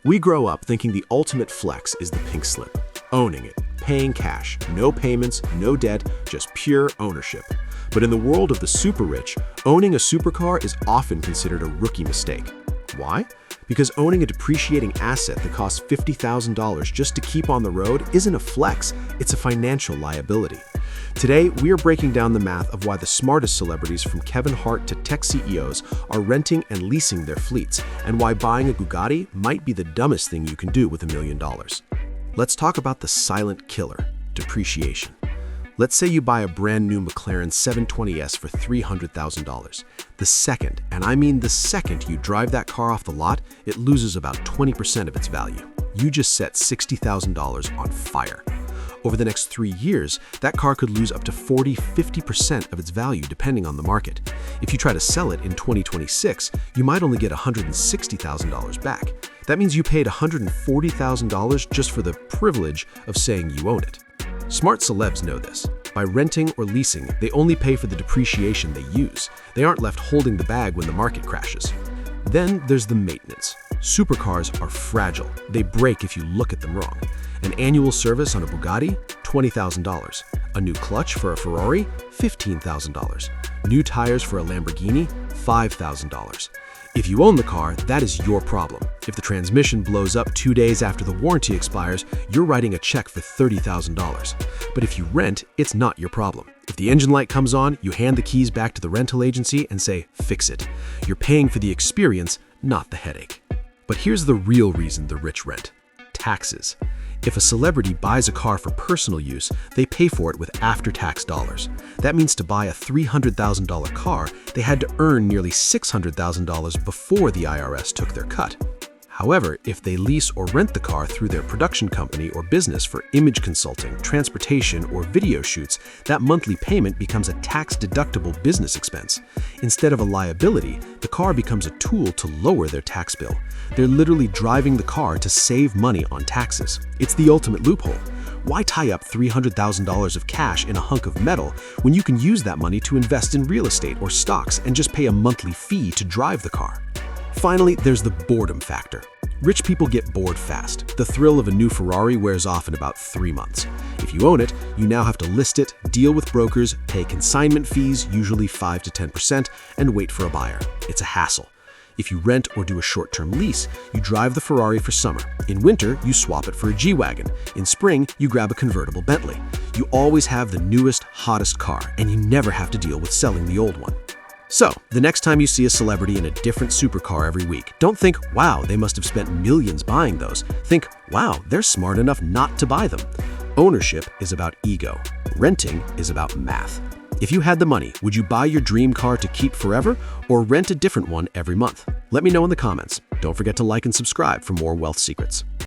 We grow up thinking the ultimate flex is the pink slip, owning it, paying cash, no payments, no debt, just pure ownership. But in the world of the super rich, owning a supercar is often considered a rookie mistake. Why? Because owning a depreciating asset that costs $50,000 just to keep on the road isn't a flex, it's a financial liability. Today, we are breaking down the math of why the smartest celebrities from Kevin Hart to tech CEOs are renting and leasing their fleets, and why buying a Bugatti might be the dumbest thing you can do with $1 million. Let's talk about the silent killer, depreciation. Let's say you buy a brand new McLaren 720S for $300,000. The second, and I mean the second you drive that car off the lot, it loses about 20% of its value. You just set $60,000 on fire. Over the next 3 years, that car could lose up to 40–50% of its value depending on the market. If you try to sell it in 2026, you might only get $160,000 back. That means you paid $140,000 just for the privilege of saying you own it. Smart celebs know this. By renting or leasing, they only pay for the depreciation they use. They aren't left holding the bag when the market crashes. Then there's the maintenance. Supercars are fragile. They break if you look at them wrong. An annual service on a Bugatti? $20,000. A new clutch for a Ferrari? $15,000. New tires for a Lamborghini? $5,000. If you own the car, that is your problem. If the transmission blows up 2 days after the warranty expires, you're writing a check for $30,000. But if you rent, it's not your problem. If the engine light comes on, you hand the keys back to the rental agency and say, fix it. You're paying for the experience, not the headache. But here's the real reason the rich rent: taxes. If a celebrity buys a car for personal use, they pay for it with after-tax dollars. That means to buy a $300,000 car, they had to earn nearly $600,000 before the IRS took their cut. However, if they lease or rent the car through their production company or business for image consulting, transportation, or video shoots, that monthly payment becomes a tax-deductible business expense. Instead of a liability, the car becomes a tool to lower their tax bill. They're literally driving the car to save money on taxes. It's the ultimate loophole. Why tie up $300,000 of cash in a hunk of metal when you can use that money to invest in real estate or stocks and just pay a monthly fee to drive the car? Finally, there's the boredom factor. Rich people get bored fast. The thrill of a new Ferrari wears off in about 3 months. If you own it, you now have to list it, deal with brokers, pay consignment fees, usually 5 to 10%, and wait for a buyer. It's a hassle. If you rent or do a short-term lease, you drive the Ferrari for summer. In winter, you swap it for a G-Wagon. In spring, you grab a convertible Bentley. You always have the newest, hottest car, and you never have to deal with selling the old one. So, the next time you see a celebrity in a different supercar every week, don't think, wow, they must have spent millions buying those. Think, wow, they're smart enough not to buy them. Ownership is about ego. Renting is about math. If you had the money, would you buy your dream car to keep forever or rent a different one every month? Let me know in the comments. Don't forget to like and subscribe for more wealth secrets.